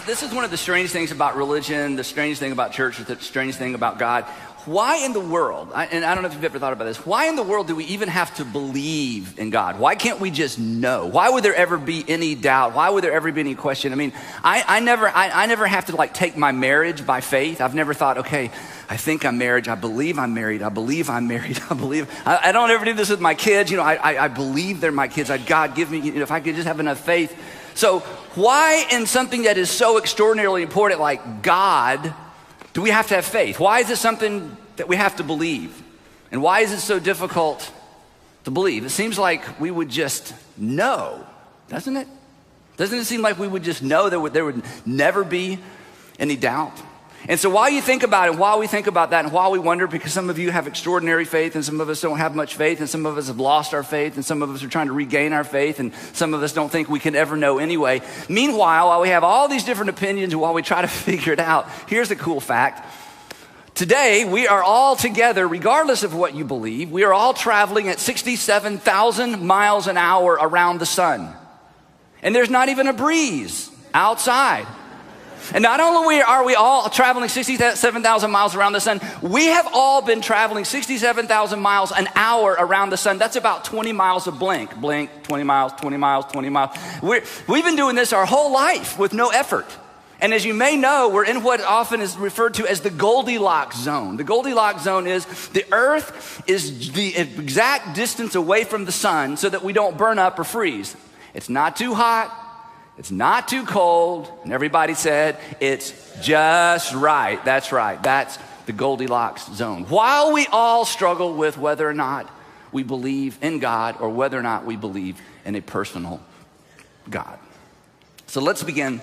This is one of the strange things about religion, the strange thing about church, the strange thing about God. Why in the world, and I don't know if you've ever thought about this, why in the world do we even have to believe in God? Why can't we just know? Why would there ever be any doubt? Why would there ever be any question? I mean, I never have to like take my marriage by faith. I've never thought, okay, I think I'm married. I believe I'm married. I believe I'm married. I don't ever do this with my kids. You know, I believe they're my kids. God, give me, you know, if I could just have enough faith. So why in something that is so extraordinarily important like God do we have to have faith? Why is it something that we have to believe? And why is it so difficult to believe? It seems like we would just know, doesn't it? Doesn't it seem like we would just know that there would never be any doubt? And so while you think about it, while we think about that, and while we wonder, because some of you have extraordinary faith, and some of us don't have much faith, and some of us have lost our faith, and some of us are trying to regain our faith, and some of us don't think we can ever know anyway. Meanwhile, while we have all these different opinions, and while we try to figure it out, here's a cool fact. Today, we are all together, regardless of what you believe, we are all traveling at 67,000 miles an hour around the sun. And there's not even a breeze outside. And not only are we all traveling 67,000 miles around the sun, we have all been traveling 67,000 miles an hour around the sun. That's about 20 miles of blink. Blink, 20 miles, 20 miles, 20 miles. We've been doing this our whole life with no effort. And as you may know, we're in what often is referred to as the Goldilocks zone. The Goldilocks zone is the earth is the exact distance away from the sun so that we don't burn up or freeze. It's not too hot. It's not too cold, and everybody said, it's just right. That's right. That's the Goldilocks zone. While we all struggle with whether or not we believe in God or whether or not we believe in a personal God. So let's begin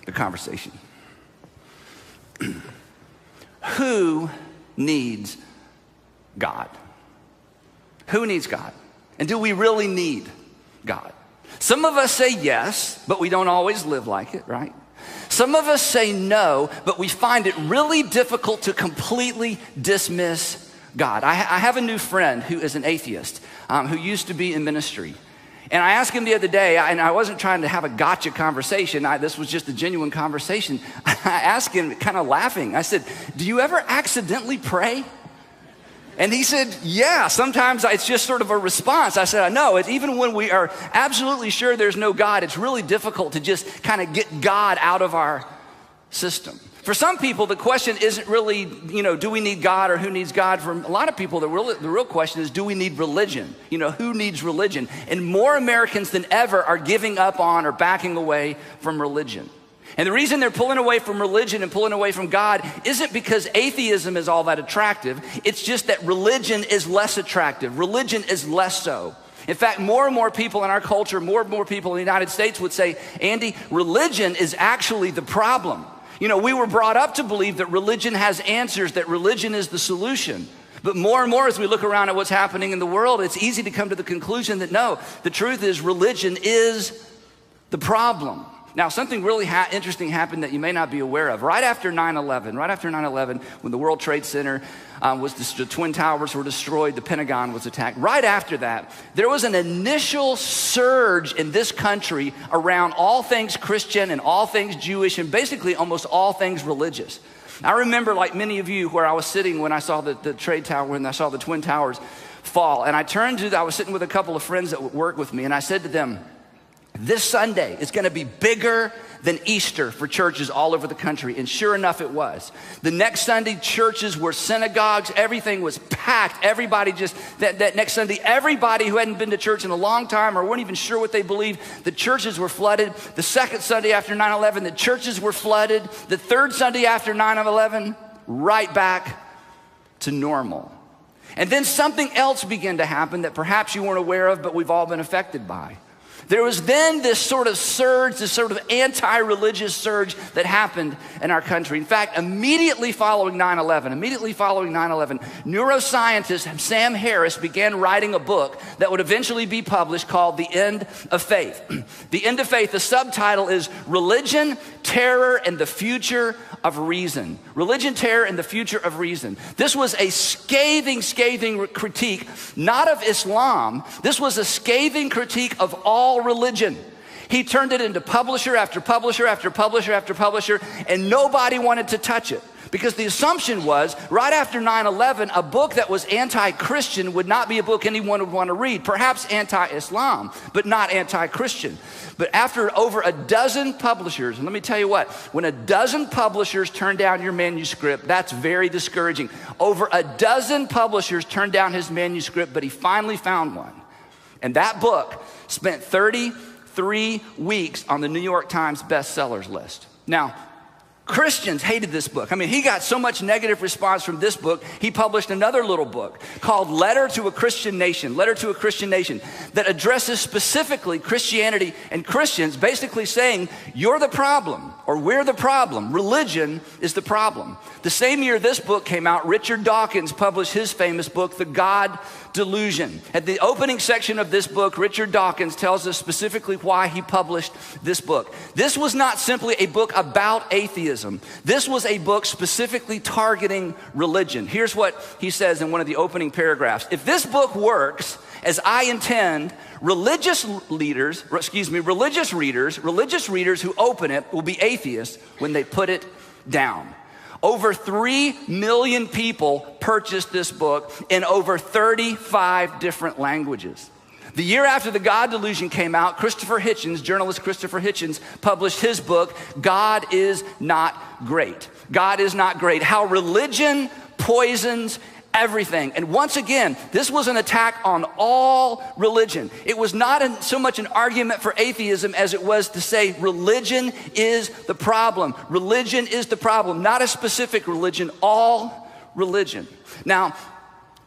the conversation. Who needs God? Who needs God? And do we really need God? Some of us say yes, but we don't always live like it, right? Some of us say no, but we find it really difficult to completely dismiss God. I have a new friend who is an atheist, who used to be in ministry. And I asked him the other day, and I wasn't trying to have a gotcha conversation. This was just a genuine conversation. I asked him, kind of laughing, I said, do you ever accidentally pray? And he said, yeah, sometimes it's just sort of a response. I said, I know, it's even when we are absolutely sure there's no God, it's really difficult to just kind of get God out of our system. For some people, the question isn't really, you know, do we need God or who needs God? For a lot of people, the real question is, do we need religion? You know, who needs religion? And more Americans than ever are giving up on or backing away from religion. And the reason they're pulling away from religion and pulling away from God isn't because atheism is all that attractive. It's just that religion is less attractive. Religion is less so. In fact, more and more people in our culture, more and more people in the United States would say, Andy, religion is actually the problem. You know, we were brought up to believe that religion has answers, that religion is the solution. But more and more as we look around at what's happening in the world, it's easy to come to the conclusion that no, the truth is religion is the problem. Now, something really interesting happened that you may not be aware of. Right after 9/11, when the World Trade Center the Twin Towers were destroyed, the Pentagon was attacked. Right after that, there was an initial surge in this country around all things Christian and all things Jewish and basically almost all things religious. I remember, like many of you, where I was sitting when I saw the trade tower, when I saw the Twin Towers fall. And I was sitting with a couple of friends that would work with me, and I said to them, this Sunday is going to be bigger than Easter for churches all over the country. And sure enough, it was. The next Sunday, churches were synagogues. Everything was packed. Everybody that next Sunday, everybody who hadn't been to church in a long time or weren't even sure what they believed, the churches were flooded. The second Sunday after 9/11, the churches were flooded. The third Sunday after 9/11, right back to normal. And then something else began to happen that perhaps you weren't aware of, but we've all been affected by. There was then this sort of surge, this sort of anti-religious surge that happened in our country. In fact, immediately following 9/11, neuroscientist Sam Harris began writing a book that would eventually be published called The End of Faith. The End of Faith, the subtitle is Religion, Terror, and the Future of Reason. Religion, Terror, and the Future of Reason. This was a scathing critique, not of Islam. This was a scathing critique of all religion. He turned it into publisher after publisher after publisher after publisher, and nobody wanted to touch it. Because the assumption was, right after 9/11, a book that was anti-Christian would not be a book anyone would want to read. Perhaps anti-Islam, but not anti-Christian. But after over a dozen publishers, and let me tell you what, when a dozen publishers turn down your manuscript, that's very discouraging. Over a dozen publishers turned down his manuscript, but he finally found one. And that book spent 33 weeks on the New York Times bestsellers list. Now, Christians hated this book. I mean, he got so much negative response from this book, he published another little book called Letter to a Christian Nation, that addresses specifically Christianity and Christians, basically saying, you're the problem, or we're the problem. Religion is the problem. The same year this book came out, Richard Dawkins published his famous book, The God Delusion. At the opening section of this book, Richard Dawkins tells us specifically why he published this book. This was not simply a book about atheism. This was a book specifically targeting religion. Here's what he says in one of the opening paragraphs. If this book works as I intend, religious readers who open it will be atheists when they put it down. Over 3 million people purchased this book in over 35 different languages. The year after The God Delusion came out, journalist Christopher Hitchens, published his book, God Is Not Great. God Is Not Great, How Religion Poisons Everything. And once again, this was an attack on all religion. It was not so much an argument for atheism as it was to say religion is the problem. Religion is the problem, not a specific religion, all religion. Now,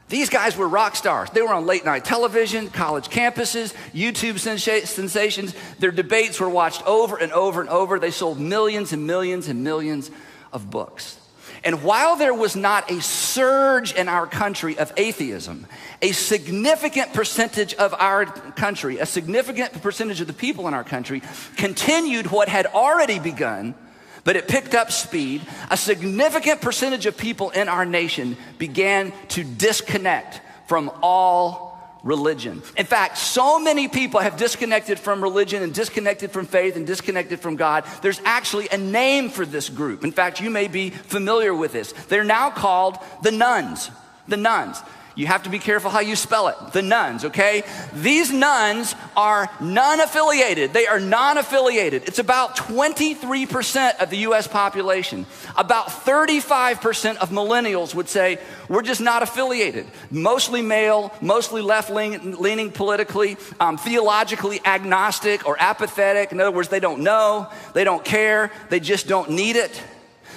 these guys were rock stars. They were on late night television, college campuses, YouTube sensations. Their debates were watched over and over and over. They sold millions and millions and millions of books. And while there was not a surge in our country of atheism, a significant percentage of our country, a significant percentage of the people in our country continued what had already begun, but it picked up speed. A significant percentage of people in our nation began to disconnect from all religion. In fact, so many people have disconnected from religion and disconnected from faith and disconnected from God. There's actually a name for this group. In fact, you may be familiar with this. They're now called the nones. The nones. You have to be careful how you spell it. The nones, okay? These nones are non-affiliated. They are non-affiliated. It's about 23% of the US population. About 35% of millennials would say, we're just not affiliated. Mostly male, mostly left-leaning politically, theologically agnostic or apathetic. In other words, they don't know, they don't care, they just don't need it.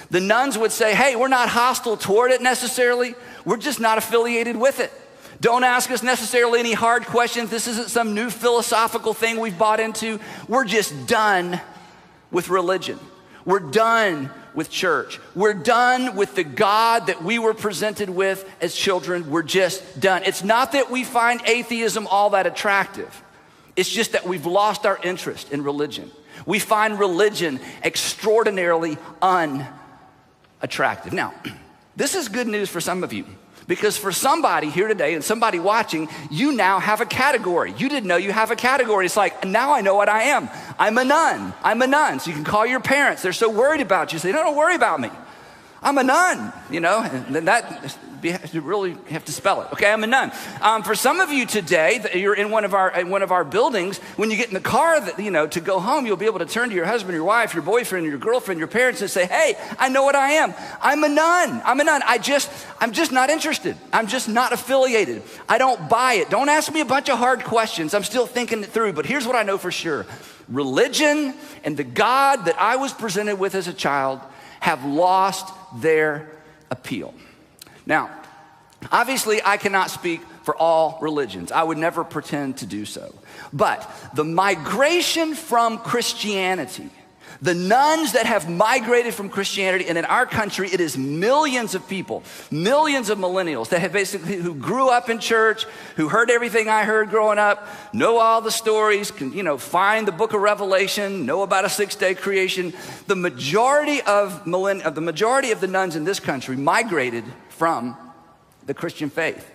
The nones would say, hey, we're not hostile toward it necessarily. We're just not affiliated with it. Don't ask us necessarily any hard questions. This isn't some new philosophical thing we've bought into. We're just done with religion. We're done with church. We're done with the God that we were presented with as children. We're just done. It's not that we find atheism all that attractive. It's just that we've lost our interest in religion. We find religion extraordinarily unattractive. Now, this is good news for some of you, because for somebody here today and somebody watching, you now have a category. You didn't know you have a category. It's like, now I know what I am. I'm a nun. I'm a nun. So you can call your parents. They're so worried about you. Say, no, don't worry about me. I'm a nun, you know, and then you really have to spell it. Okay, I'm a nun. For some of you today, you're in one of our buildings. When you get in the car, to go home, you'll be able to turn to your husband, your wife, your boyfriend, your girlfriend, your parents, and say, "Hey, I know what I am. I'm a nun. I'm a nun. I'm just not interested. I'm just not affiliated. I don't buy it. Don't ask me a bunch of hard questions. I'm still thinking it through. But here's what I know for sure: religion and the God that I was presented with as a child have lost their appeal." Now, obviously, I cannot speak for all religions. I would never pretend to do so. But the migration from Christianity, the nuns that have migrated from Christianity, and in our country, it is millions of people, millions of millennials that have who grew up in church, who heard everything I heard growing up, know all the stories, can, find the book of Revelation, know about a 6-day creation. The majority of the nuns in this country migrated from the Christian faith.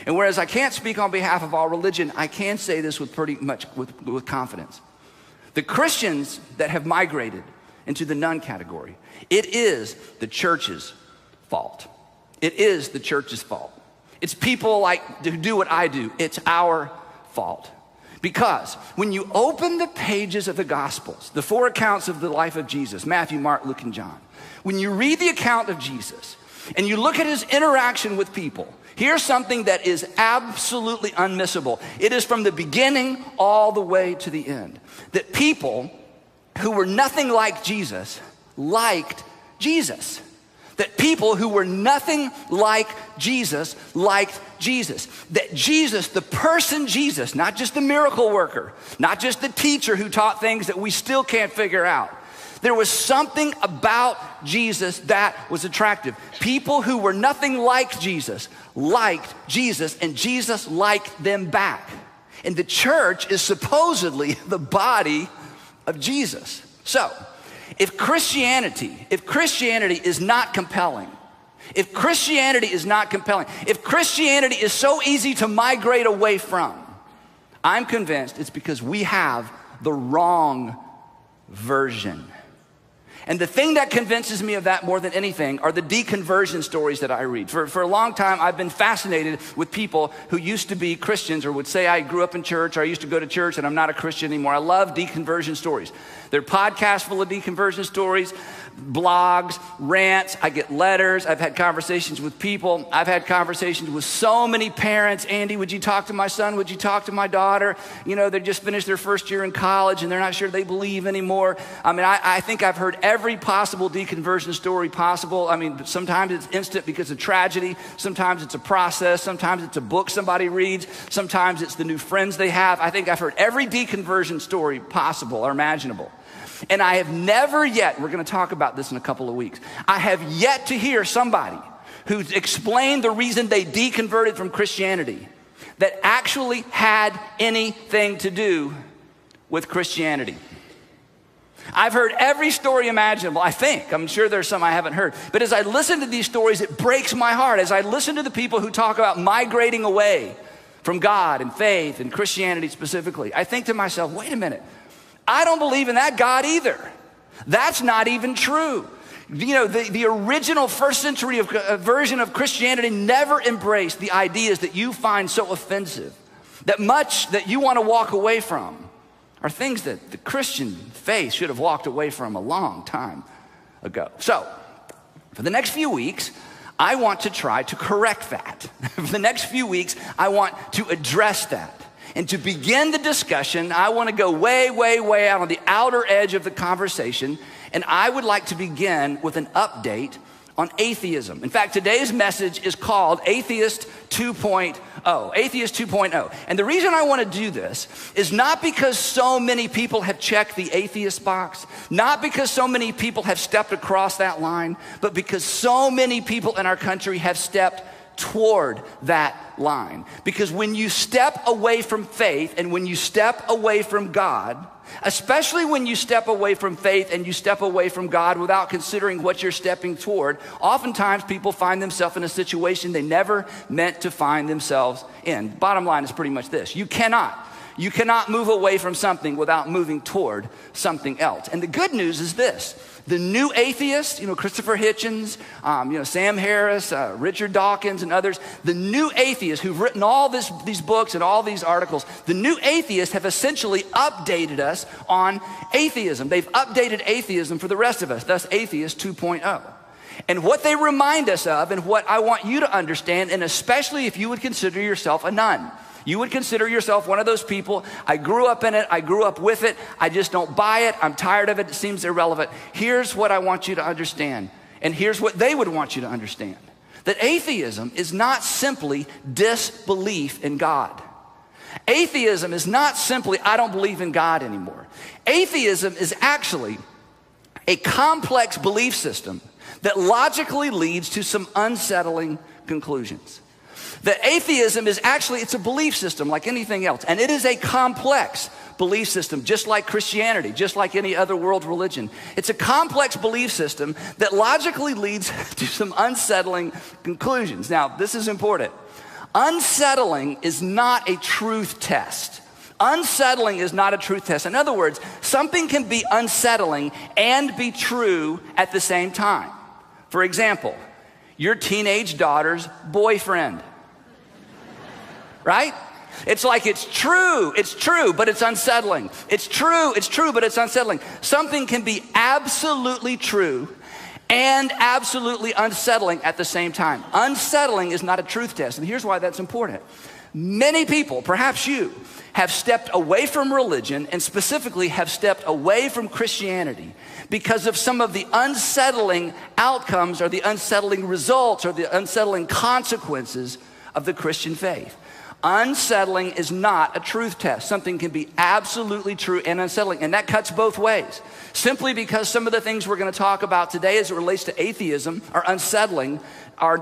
And whereas I can't speak on behalf of all religion, I can say this with pretty much with confidence. the Christians that have migrated into the none category, it is the church's fault. It is the church's fault. It's people like who do what I do. It's our fault. Because when you open the pages of the Gospels, the 4 accounts of the life of Jesus, Matthew, Mark, Luke, and John, when you read the account of Jesus and you look at his interaction with people, here's something that is absolutely unmissable. It is from the beginning all the way to the end. That people who were nothing like Jesus liked Jesus. That people who were nothing like Jesus liked Jesus. That Jesus, the person Jesus, not just the miracle worker, not just the teacher who taught things that we still can't figure out. There was something about Jesus that was attractive. People who were nothing like Jesus liked Jesus, and Jesus liked them back. And the church is supposedly the body of Jesus. So, if Christianity is not compelling, if Christianity is so easy to migrate away from, I'm convinced it's because we have the wrong version. And the thing that convinces me of that more than anything are the deconversion stories that I read. For a long time, I've been fascinated with people who used to be Christians or would say, I grew up in church, or I used to go to church and I'm not a Christian anymore. I love deconversion stories. There are podcasts full of deconversion stories, blogs, rants. I get letters. I've had conversations with people. I've had conversations with so many parents. Andy, would you talk to my son? Would you talk to my daughter? You know, they just finished their first year in college and they're not sure they believe anymore. I mean, I think I've heard every possible deconversion story possible. I mean, sometimes it's instant because of tragedy. Sometimes it's a process. Sometimes it's a book somebody reads. Sometimes it's the new friends they have. I think I've heard every deconversion story possible or imaginable. And I have never yet, we're going to talk about this in a couple of weeks, I have yet to hear somebody who's explained the reason they deconverted from Christianity that actually had anything to do with Christianity. I've heard every story imaginable, I think. I'm sure there's some I haven't heard. But as I listen to these stories, it breaks my heart. As I listen to the people who talk about migrating away from God and faith and Christianity specifically, I think to myself, wait a minute. I don't believe in that God either. That's not even true. You know, the original first century version of Christianity never embraced the ideas that you find so offensive, that much that you want to walk away from are things that the Christian faith should have walked away from a long time ago. So, for the next few weeks, I want to try to correct that. For the next few weeks, I want to address that. And to begin the discussion, I want to go way, way, way out on the outer edge of the conversation. And I would like to begin with an update on atheism. In fact, today's message is called Atheist 2.0. Atheist 2.0. And the reason I want to do this is not because so many people have checked the atheist box, not because so many people have stepped across that line, but because so many people in our country have stepped toward that line. Because when you step away from faith and when you step away from God, especially when you step away from faith and you step away from God without considering what you're stepping toward, oftentimes people find themselves in a situation they never meant to find themselves in. Bottom line is pretty much this. You cannot move away from something without moving toward something else. And the good news is this. The new atheists, Christopher Hitchens, Sam Harris, Richard Dawkins, and others, the new atheists who've written all these books and all these articles, the new atheists have essentially updated us on atheism. They've updated atheism for the rest of us, thus Atheist 2.0. And what they remind us of, and what I want you to understand, and especially if you would consider yourself a none, you would consider yourself one of those people, I grew up in it, I grew up with it, I just don't buy it, I'm tired of it, it seems irrelevant. Here's what I want you to understand, and here's what they would want you to understand. That atheism is not simply disbelief in God. Atheism is not simply, I don't believe in God anymore. Atheism is actually a complex belief system that logically leads to some unsettling conclusions. That atheism is actually, it's a belief system like anything else. And it is a complex belief system, just like Christianity, just like any other world religion. It's a complex belief system that logically leads to some unsettling conclusions. Now, this is important. Unsettling is not a truth test. Unsettling is not a truth test. In other words, something can be unsettling and be true at the same time. For example, your teenage daughter's boyfriend, right? It's like it's true, but it's unsettling. It's true, but it's unsettling. Something can be absolutely true and absolutely unsettling at the same time. Unsettling is not a truth test, and here's why that's important. Many people, perhaps you, have stepped away from religion and specifically have stepped away from Christianity because of some of the unsettling outcomes or the unsettling results or the unsettling consequences of the Christian faith. Unsettling is not a truth test. Something can be absolutely true and unsettling, and that cuts both ways. Simply because some of the things we're going to talk about today as it relates to atheism are unsettling,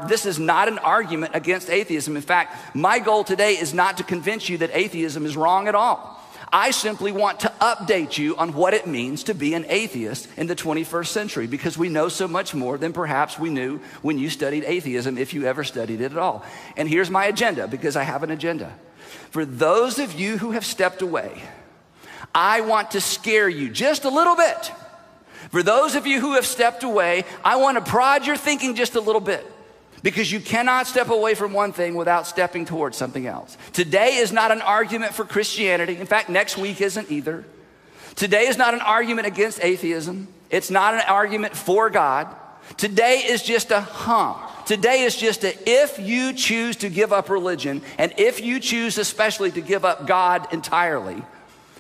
this is not an argument against atheism. In fact, my goal today is not to convince you that atheism is wrong at all. I simply want to update you on what it means to be an atheist in the 21st century, because we know so much more than perhaps we knew when you studied atheism, if you ever studied it at all. And here's my agenda, because I have an agenda. For those of you who have stepped away, I want to scare you just a little bit. For those of you who have stepped away, I want to prod your thinking just a little bit. Because you cannot step away from one thing without stepping towards something else. Today is not an argument for Christianity. In fact, next week isn't either. Today is not an argument against atheism. It's not an argument for God. Today is just a Today is just a if you choose to give up religion, and if you choose especially to give up God entirely,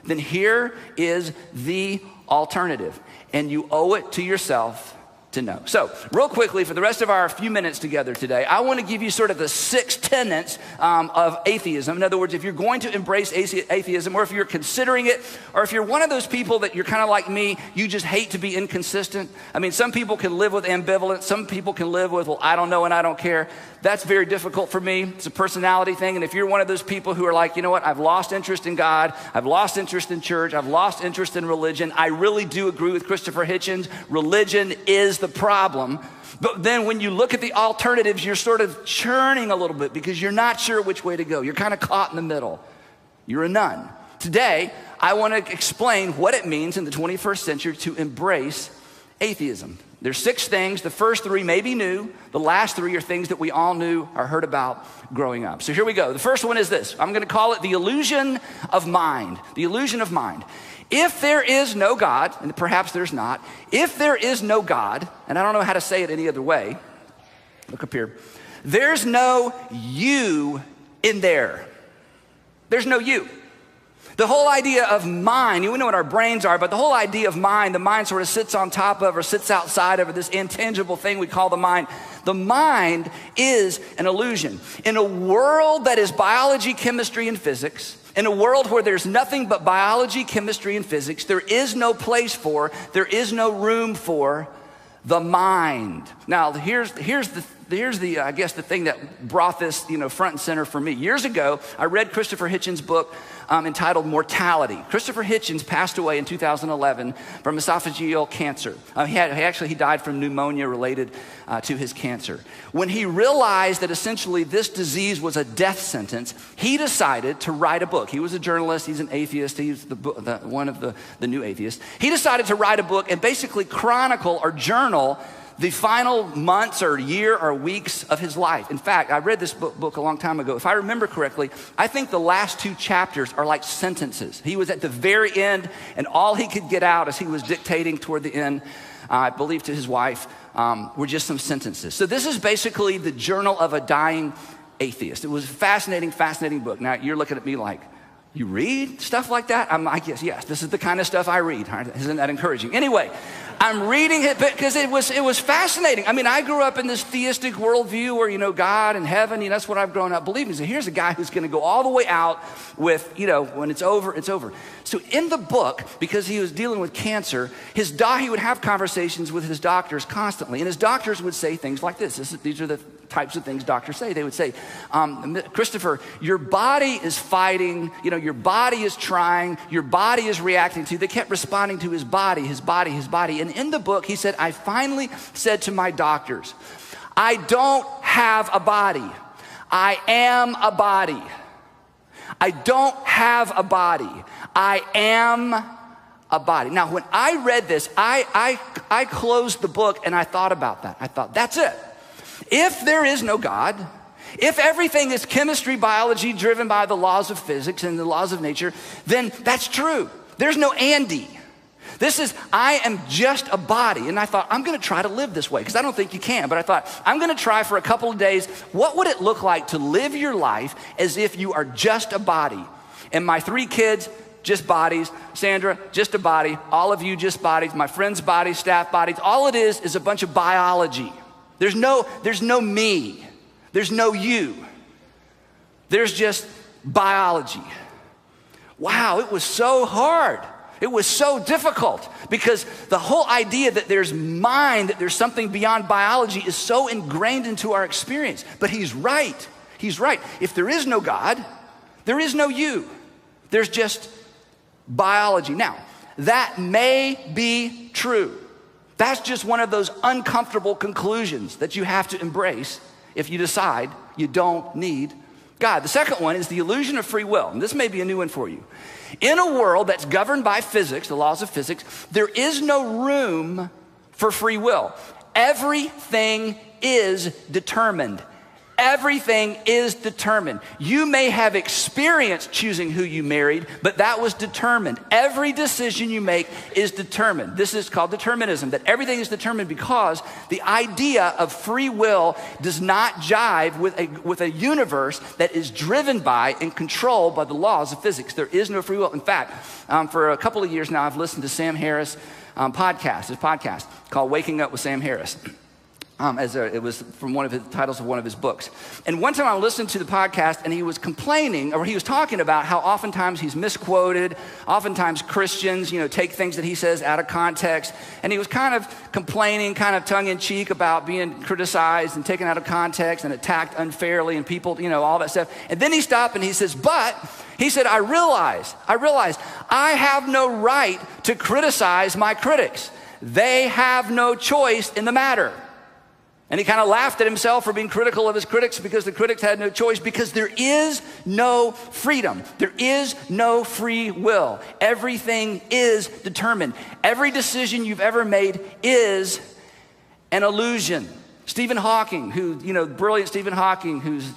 then here is the alternative. And you owe it to yourself to know. So real quickly, for the rest of our few minutes together today, I want to give you sort of the 6 tenets of atheism. In other words, if you're going to embrace atheism, or if you're considering it, or if you're one of those people that you're kind of like me, you just hate to be inconsistent. I mean, some people can live with ambivalence. Some people can live with, well, I don't know and I don't care. That's very difficult for me. It's a personality thing. And if you're one of those people who are like, you know what, I've lost interest in God, I've lost interest in church, I've lost interest in religion, I really do agree with Christopher Hitchens. Religion is the problem. But then when you look at the alternatives, you're sort of churning a little bit because you're not sure which way to go. You're kind of caught in the middle. You're a none. Today, I want to explain what it means in the 21st century to embrace atheism. There's 6 things. The first 3 may be new. The last 3 are things that we all knew or heard about growing up. So here we go. The first one is this. I'm going to call it the illusion of mind. The illusion of mind. If there is no God, and perhaps there's not, if there is no God, and I don't know how to say it any other way, look up here, there's no you in there. There's no you. The whole idea of mind, we know what our brains are, but the whole idea of mind, the mind sort of sits on top of or sits outside of this intangible thing we call the mind. The mind is an illusion. In a world that is biology, chemistry, and physics, in a world where there's nothing but biology, chemistry, and physics, there is no place for, there is no room for the mind. Now, here's the I guess the thing that brought this, front and center for me. Years ago, I read Christopher Hitchens' book entitled Mortality. Christopher Hitchens passed away in 2011 from esophageal cancer. He died from pneumonia related to his cancer. When he realized that essentially this disease was a death sentence, he decided to write a book. He was a journalist. He's an atheist. He's one of the new atheists. He decided to write a book and basically chronicle or journal the final months or year or weeks of his life. In fact, I read this book a long time ago. If I remember correctly, I think the last 2 chapters are like sentences. He was at the very end, and all he could get out as he was dictating toward the end, I believe to his wife, were just some sentences. So this is basically the journal of a dying atheist. It was a fascinating book. Now, you're looking at me like, you read stuff like that? I'm like, yes, this is the kind of stuff I read. Isn't that encouraging? Anyway, I'm reading it because it was fascinating. I mean, I grew up in this theistic worldview where, God and heaven, that's what I've grown up believing. So here's a guy who's going to go all the way out with, when it's over, it's over. So in the book, because he was dealing with cancer, he would have conversations with his doctors constantly. And his doctors would say things like this. These are the types of things doctors say. They would say, Christopher, your body is fighting, your body is trying, your body is reacting to. They kept responding to his body, his body, his body. And in the book, he said, I finally said to my doctors, I don't have a body. I am a body. I don't have a body. I am a body. Now, when I read this, I closed the book and I thought about that. I thought, that's it. If there is no God, if everything is chemistry, biology, driven by the laws of physics and the laws of nature, then that's true. There's no Andy. This is, I am just a body. And I thought, I'm going to try to live this way, because I don't think you can. But I thought, I'm going to try for a couple of days. What would it look like to live your life as if you are just a body? And my 3 kids, just bodies. Sandra, just a body. All of you, just bodies. My friends' bodies, staff bodies. All it is a bunch of biology. There's no me. There's no you. There's just biology. Wow, it was so hard. It was so difficult, because the whole idea that there's mind, that there's something beyond biology, is so ingrained into our experience. But he's right. He's right. If there is no God, there is no you. There's just biology. Now, that may be true. That's just one of those uncomfortable conclusions that you have to embrace if you decide you don't need God. The second one is the illusion of free will. And this may be a new one for you. In a world that's governed by physics, the laws of physics, there is no room for free will. Everything is determined. Everything is determined. You may have experienced choosing who you married, but that was determined. Every decision you make is determined. This is called determinism, that everything is determined, because the idea of free will does not jive with a universe that is driven by and controlled by the laws of physics. There is no free will. In fact, for a couple of years now, I've listened to Sam Harris' podcast called Waking Up with Sam Harris. It was from one of his titles of one of his books. And one time I listened to the podcast, and he was complaining, or he was talking about how oftentimes he's misquoted. Oftentimes Christians, take things that he says out of context. And he was kind of complaining, kind of tongue-in-cheek, about being criticized and taken out of context and attacked unfairly, and people, all that stuff. And then he stopped and he says, he said, I realize I have no right to criticize my critics. They have no choice in the matter. And he kind of laughed at himself for being critical of his critics, because the critics had no choice, because there is no freedom. There is no free will. Everything is determined. Every decision you've ever made is an illusion. Stephen Hawking, brilliant Stephen Hawking, who's,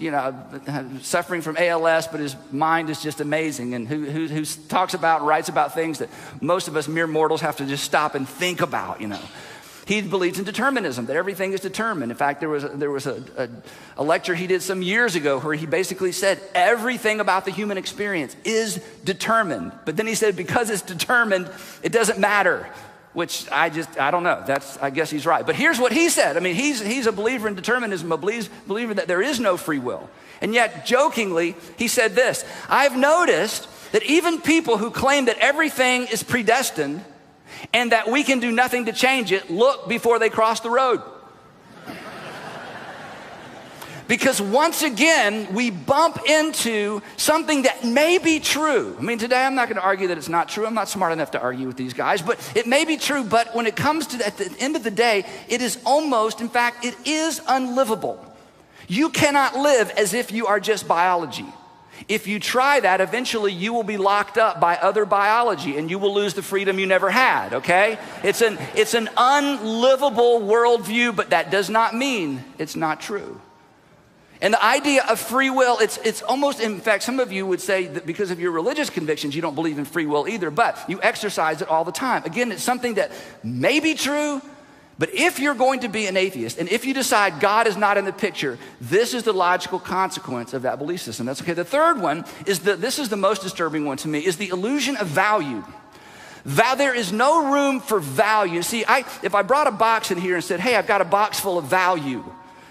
suffering from ALS, but his mind is just amazing, and who talks about, writes about things that most of us mere mortals have to just stop and think about, He believes in determinism, that everything is determined. In fact, there was a lecture he did some years ago where he basically said everything about the human experience is determined. But then he said, because it's determined, it doesn't matter, which I don't know. I guess he's right. But here's what he said. I mean, he's a believer in determinism, a believer that there is no free will. And yet, jokingly, he said this: I've noticed that even people who claim that everything is predestined and that we can do nothing to change it, look before they cross the road. Because once again, we bump into something that may be true. I mean, today I'm not going to argue that it's not true. I'm not smart enough to argue with these guys, but it may be true. But when it comes to, at the end of the day, it is almost, in fact, it is unlivable. You cannot live as if you are just biology. If you try that, eventually you will be locked up by other biology, and you will lose the freedom you never had, okay? It's an unlivable worldview, but that does not mean it's not true. And the idea of free will, it's almost, in fact, some of you would say that because of your religious convictions, you don't believe in free will either, but you exercise it all the time. Again, it's something that may be true, but if you're going to be an atheist, and if you decide God is not in the picture, this is the logical consequence of that belief system. That's okay. The third one is this is the most disturbing one to me, is the illusion of value. There is no room for value. See, if I brought a box in here and said, hey, I've got a box full of value,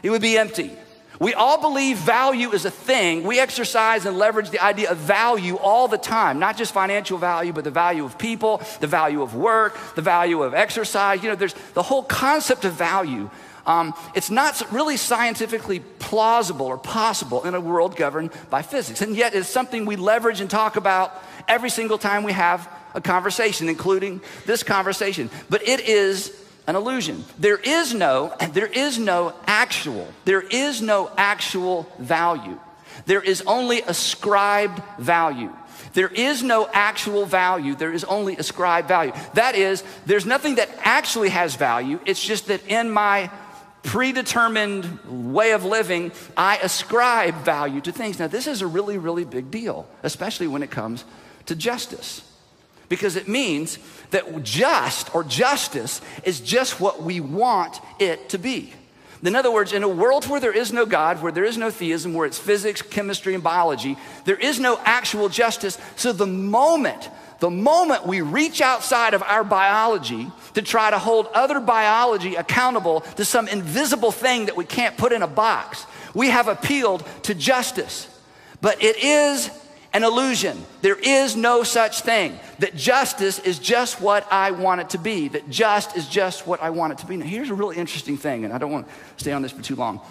it would be empty. We all believe value is a thing. We exercise and leverage the idea of value all the time, not just financial value, but the value of people, the value of work, the value of exercise. There's the whole concept of value. It's not really scientifically plausible or possible in a world governed by physics. And yet it's something we leverage and talk about every single time we have a conversation, including this conversation. But it is an illusion. There is no actual value. There is only ascribed value. There is no actual value. There is only ascribed value. That is, there's nothing that actually has value. It's just that in my predetermined way of living, I ascribe value to things. Now, this is a really, really big deal, especially when it comes to justice, because it means that just or justice is just what we want it to be. In other words, in a world where there is no God, where there is no theism, where it's physics, chemistry, and biology, there is no actual justice. So the moment we reach outside of our biology to try to hold other biology accountable to some invisible thing that we can't put in a box, we have appealed to justice. But it is an illusion. There is no such thing. That justice is just what I want it to be. That just is just what I want it to be. Now, here's a really interesting thing, and I don't want to stay on this for too long.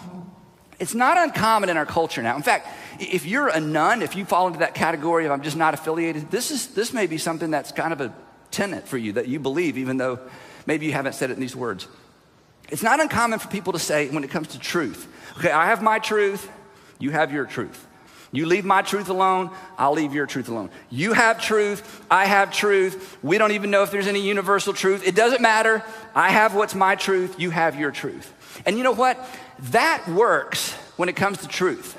It's not uncommon in our culture now. In fact, if you're a nun, if you fall into that category of I'm just not affiliated, this may be something that's kind of a tenet for you that you believe, even though maybe you haven't said it in these words. It's not uncommon for people to say when it comes to truth, okay, I have my truth, you have your truth. You leave my truth alone, I'll leave your truth alone. You have truth, I have truth. We don't even know if there's any universal truth. It doesn't matter. I have what's my truth, you have your truth. And you know what? That works when it comes to truth.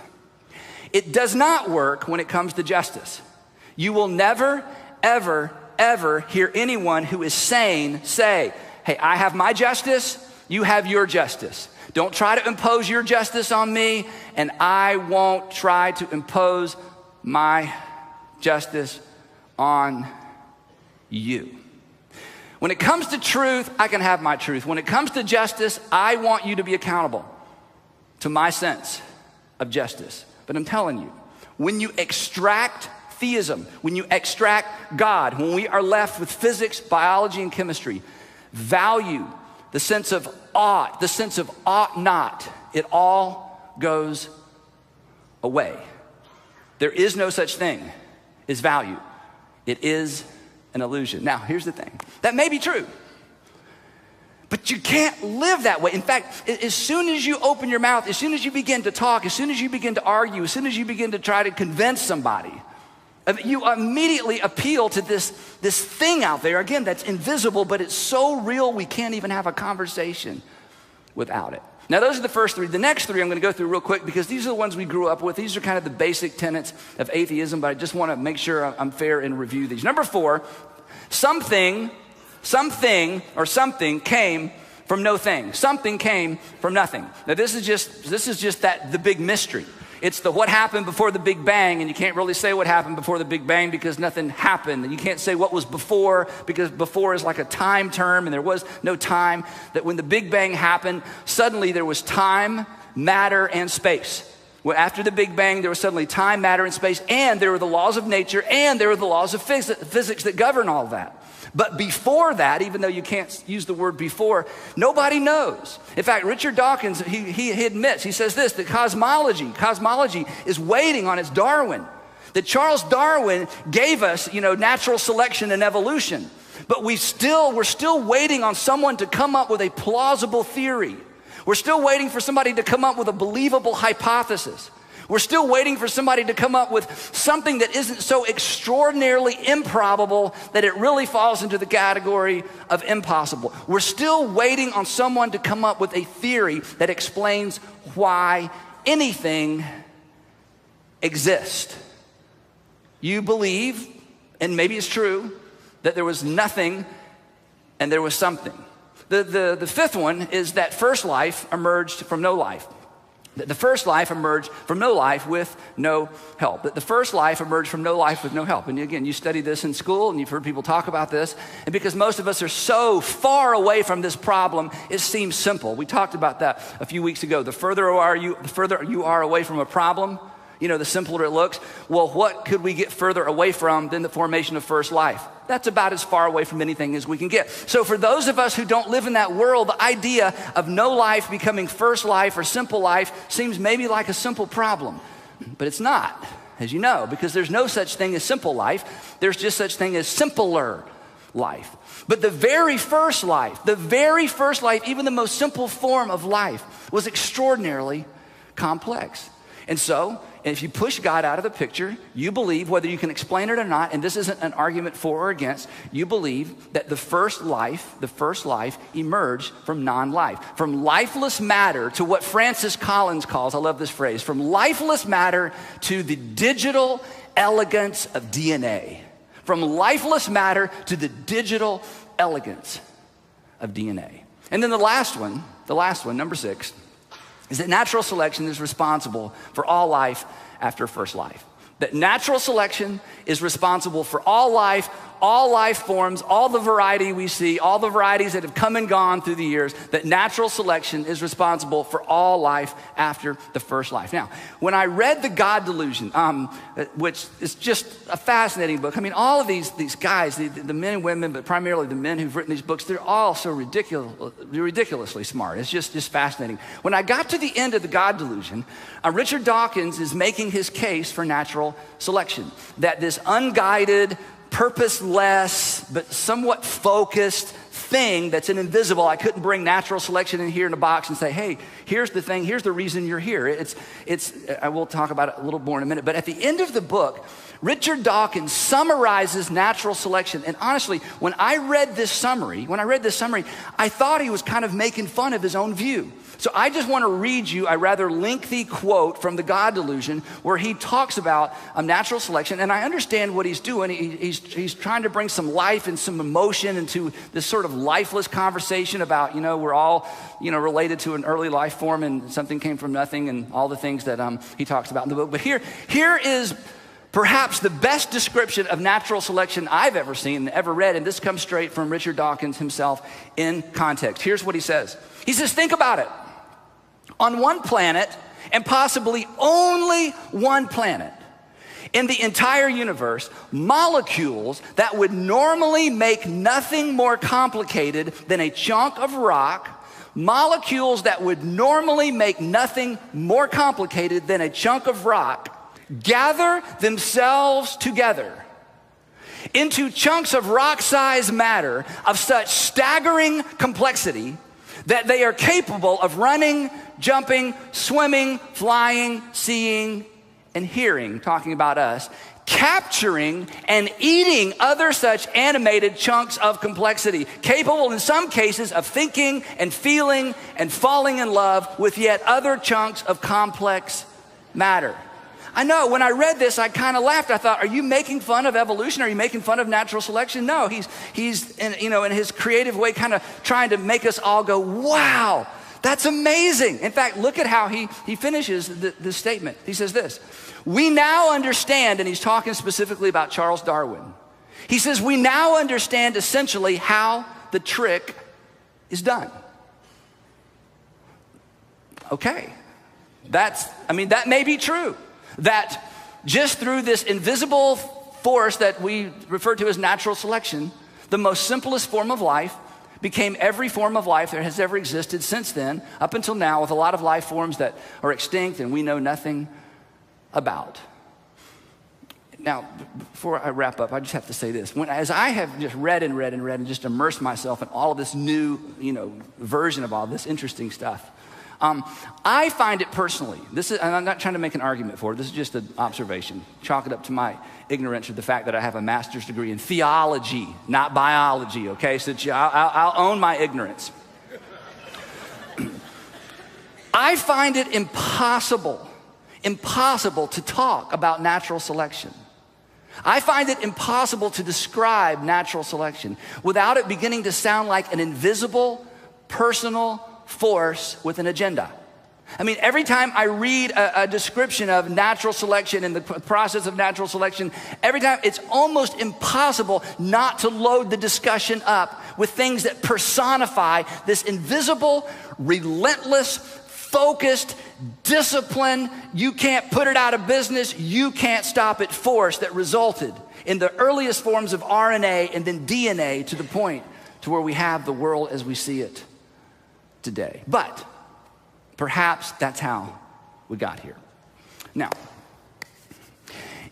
It does not work when it comes to justice. You will never, ever, ever hear anyone who is sane say, hey, I have my justice, you have your justice. Don't try to impose your justice on me, and I won't try to impose my justice on you. When it comes to truth, I can have my truth. When it comes to justice, I want you to be accountable to my sense of justice. But I'm telling you, when you extract theism, when you extract God, when we are left with physics, biology, and chemistry, value, the sense of ought, the sense of ought not, it all goes away. There is no such thing as value. It is an illusion. Now, here's the thing. That may be true, but you can't live that way. In fact, as soon as you open your mouth, as soon as you begin to talk, as soon as you begin to argue, as soon as you begin to try to convince somebody, you immediately appeal to this thing out there, again, that's invisible, but it's so real we can't even have a conversation without it. Now, those are the first three. The next three I'm going to go through real quick because these are the ones we grew up with. These are kind of the basic tenets of atheism, but I just want to make sure I'm fair and review these. Number 4, something or something came from no thing. Something came from nothing. Now, this is just the big mystery. It's the what happened before the Big Bang, and you can't really say what happened before the Big Bang because nothing happened. And you can't say what was before because before is like a time term, and there was no time. That when the Big Bang happened, suddenly there was time, matter, and space. Well, after the Big Bang, there was suddenly time, matter, and space, and there were the laws of nature, and there were the laws of physics that govern all that. But before that, even though you can't use the word before, nobody knows. In fact, Richard Dawkins, he admits, he says this, that cosmology is waiting on its Darwin. That Charles Darwin gave us, natural selection and evolution. But we're still waiting on someone to come up with a plausible theory. We're still waiting for somebody to come up with a believable hypothesis. We're still waiting for somebody to come up with something that isn't so extraordinarily improbable that it really falls into the category of impossible. We're still waiting on someone to come up with a theory that explains why anything exists. You believe, and maybe it's true, that there was nothing and there was something. The fifth one is that first life emerged from no life. The first life emerged from no life with no help. That the first life emerged from no life with no help. And again, you study this in school and you've heard people talk about this. And because most of us are so far away from this problem, it seems simple. We talked about that a few weeks ago. The further you are away from a problem, the simpler it looks. Well, what could we get further away from than the formation of first life? That's about as far away from anything as we can get. So for those of us who don't live in that world, the idea of no life becoming first life or simple life seems maybe like a simple problem. But it's not, as you know, because there's no such thing as simple life. There's just such thing as simpler life. But the very first life, even the most simple form of life, was extraordinarily complex. And so if you push God out of the picture, you believe, whether you can explain it or not, and this isn't an argument for or against, you believe that the first life emerged from non-life. From lifeless matter to what Francis Collins calls, I love this phrase, from lifeless matter to the digital elegance of DNA. From lifeless matter to the digital elegance of DNA. And then the last one, number 6, is that natural selection is responsible for all life after first life. That natural selection is responsible for all life forms, all the variety we see, all the varieties that have come and gone through the years, that natural selection is responsible for all life after the first life. Now, when I read The God Delusion, which is just a fascinating book. I mean, all of these guys, the men and women, but primarily the men who've written these books, they're all so ridiculously smart. It's just fascinating. When I got to the end of The God Delusion, Richard Dawkins is making his case for natural selection, that this unguided, purposeless, but somewhat focused thing that's an invisible. I couldn't bring natural selection in here in a box and say, hey, here's the thing, here's the reason you're here. I will talk about it a little more in a minute, but at the end of the book, Richard Dawkins summarizes natural selection. And honestly, when I read this summary, I thought he was kind of making fun of his own view. So I just want to read you a rather lengthy quote from The God Delusion where he talks about natural selection. And I understand what he's doing. He's trying to bring some life and some emotion into this sort of lifeless conversation about, we're all, related to an early life form and something came from nothing and all the things that he talks about in the book. But here is perhaps the best description of natural selection I've ever seen, ever read, and this comes straight from Richard Dawkins himself in context. Here's what he says. He says, think about it. On one planet, and possibly only one planet, in the entire universe, molecules that would normally make nothing more complicated than a chunk of rock, molecules that would normally make nothing more complicated than a chunk of rock, gather themselves together into chunks of rock-sized matter of such staggering complexity that they are capable of running, jumping, swimming, flying, seeing, and hearing, talking about us, capturing and eating other such animated chunks of complexity, capable in some cases of thinking and feeling and falling in love with yet other chunks of complex matter. I know, when I read this, I kind of laughed. I thought, are you making fun of evolution? Are you making fun of natural selection? No, he's in his creative way kind of trying to make us all go, wow, that's amazing. In fact, look at how he finishes the statement. He says this, we now understand, and he's talking specifically about Charles Darwin. He says, we now understand essentially how the trick is done. Okay, that may be true. That just through this invisible force that we refer to as natural selection, the most simplest form of life became every form of life that has ever existed since then, up until now, with a lot of life forms that are extinct and we know nothing about. Now, before I wrap up, I just have to say this. As I have just read and just immersed myself in all of this new, version of all this interesting stuff, I find it personally, and I'm not trying to make an argument for it, this is just an observation, chalk it up to my ignorance of the fact that I have a master's degree in theology, not biology, okay? So I'll own my ignorance. I find it impossible to talk about natural selection. I find it impossible to describe natural selection without it beginning to sound like an invisible, personal force with an agenda. I mean, every time I read a description of natural selection and the process of natural selection, every time it's almost impossible not to load the discussion up with things that personify this invisible, relentless, focused, discipline, you can't put it out of business, you can't stop it force that resulted in the earliest forms of RNA and then DNA to the point to where we have the world as we see it today. But perhaps that's how we got here. Now,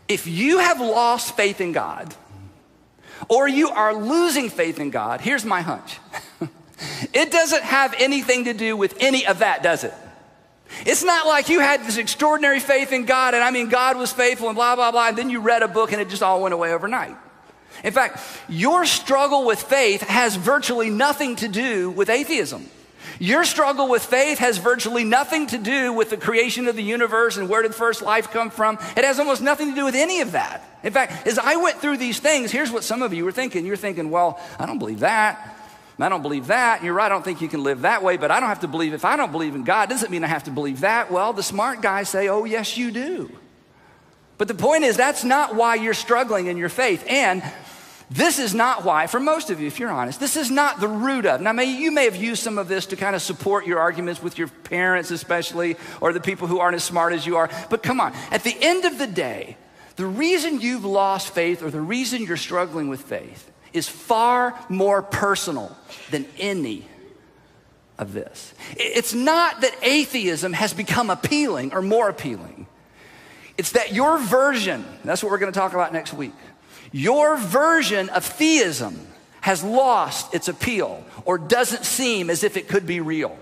if you have lost faith in God, or you are losing faith in God, here's my hunch. It doesn't have anything to do with any of that, does it? It's not like you had this extraordinary faith in God, and I mean, God was faithful and blah, blah, blah, and then you read a book and it just all went away overnight. In fact, your struggle with faith has virtually nothing to do with atheism. Your struggle with faith has virtually nothing to do with the creation of the universe and where did first life come from. It has almost nothing to do with any of that. In fact, as I went through these things, here's what some of you were thinking. You're thinking, well, I don't believe that. I don't believe that. And you're right, I don't think you can live that way, but I don't have to believe, if I don't believe in God, doesn't mean I have to believe that. Well, the smart guys say, oh, yes, you do. But the point is, that's not why you're struggling in your faith. And this is not why, for most of you, if you're honest, this is not the root of. Now, you may have used some of this to kind of support your arguments with your parents especially, or the people who aren't as smart as you are. But come on, at the end of the day, the reason you've lost faith or the reason you're struggling with faith is far more personal than any of this. It's not that atheism has become appealing or more appealing. It's that your version, that's what we're going to talk about next week, your version of theism has lost its appeal or doesn't seem as if it could be real.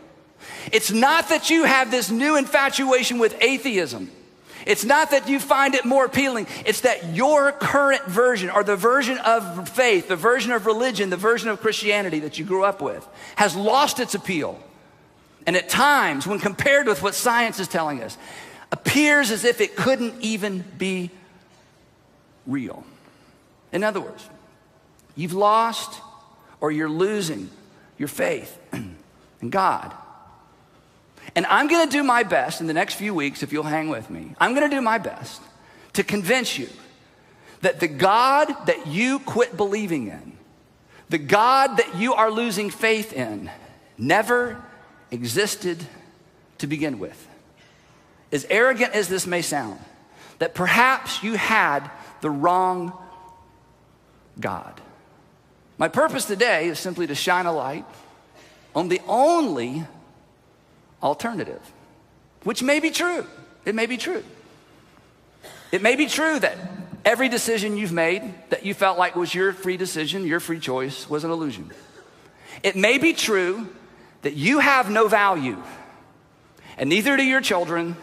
It's not that you have this new infatuation with atheism. It's not that you find it more appealing. It's that your current version, or the version of faith, the version of religion, the version of Christianity that you grew up with, has lost its appeal. And at times, when compared with what science is telling us, appears as if it couldn't even be real. In other words, you've lost or you're losing your faith in God. And I'm going to do my best in the next few weeks, if you'll hang with me, I'm going to do my best to convince you that the God that you quit believing in, the God that you are losing faith in, never existed to begin with. As arrogant as this may sound, that perhaps you had the wrong God. My purpose today is simply to shine a light on the only alternative, which may be true. It may be true. It may be true that every decision you've made that you felt like was your free decision, your free choice, was an illusion. It may be true that you have no value, and neither do your children,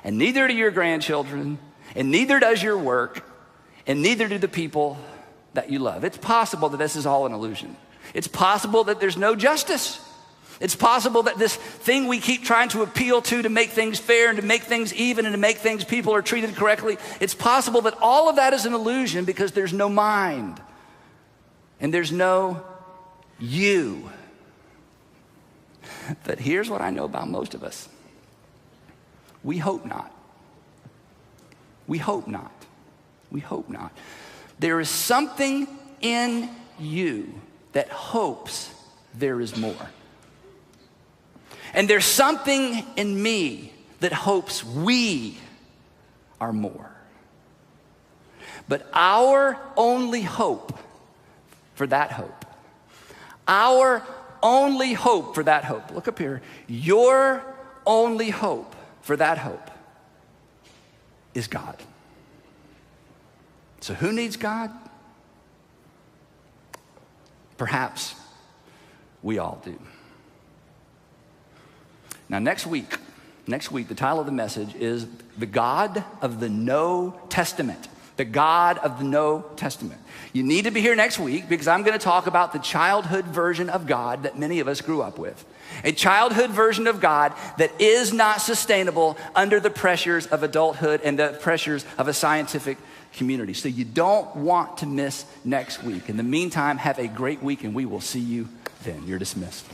and neither do your grandchildren, and neither does your work, and neither do the people that you love. It's possible that this is all an illusion. It's possible that there's no justice. It's possible that this thing we keep trying to appeal to make things fair and to make things even and to make things people are treated correctly, it's possible that all of that is an illusion because there's no mind and there's no you. But here's what I know about most of us. We hope not. We hope not. We hope not. There is something in you that hopes there is more. And there's something in me that hopes we are more. But our only hope for that hope, our only hope for that hope, look up here, your only hope for that hope is God. So who needs God? Perhaps we all do. Now next week, the title of the message is The God of the No Testament. The God of the No Testament. You need to be here next week because I'm going to talk about the childhood version of God that many of us grew up with. A childhood version of God that is not sustainable under the pressures of adulthood and the pressures of a scientific community. So you don't want to miss next week. In the meantime, have a great week and we will see you then. You're dismissed.